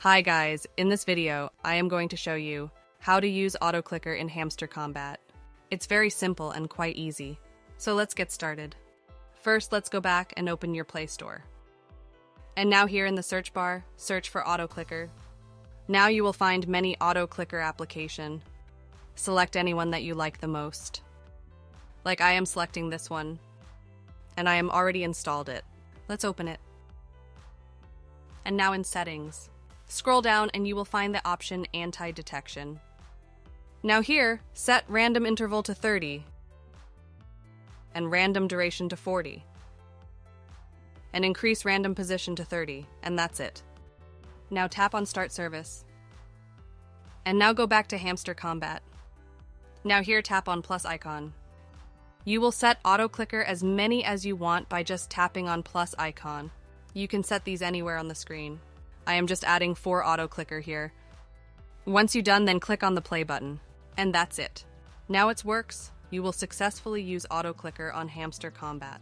Hi guys, in this video, I am going to show you how to use auto clicker in Hamster Kombat. It's very simple and quite easy. So let's get started. First, let's go back and open your Play Store. And now here in the search bar, search for auto clicker. Now you will find many auto clicker application. Select anyone that you like the most. Like I am selecting this one, and I am already installed it. Let's open it. And now in settings, scroll down and you will find the option anti-detection. Now here, set random interval to 30 and random duration to 40 and increase random position to 30, and that's it. Now tap on Start Service. And now go back to Hamster Kombat. Now here tap on plus icon. You will set auto clicker as many as you want by just tapping on plus icon. You can set these anywhere on the screen. I am just adding 4 auto clicker here. Once you're done, then click on the play button. And that's it. Now it works. You will successfully use auto clicker on Hamster Kombat.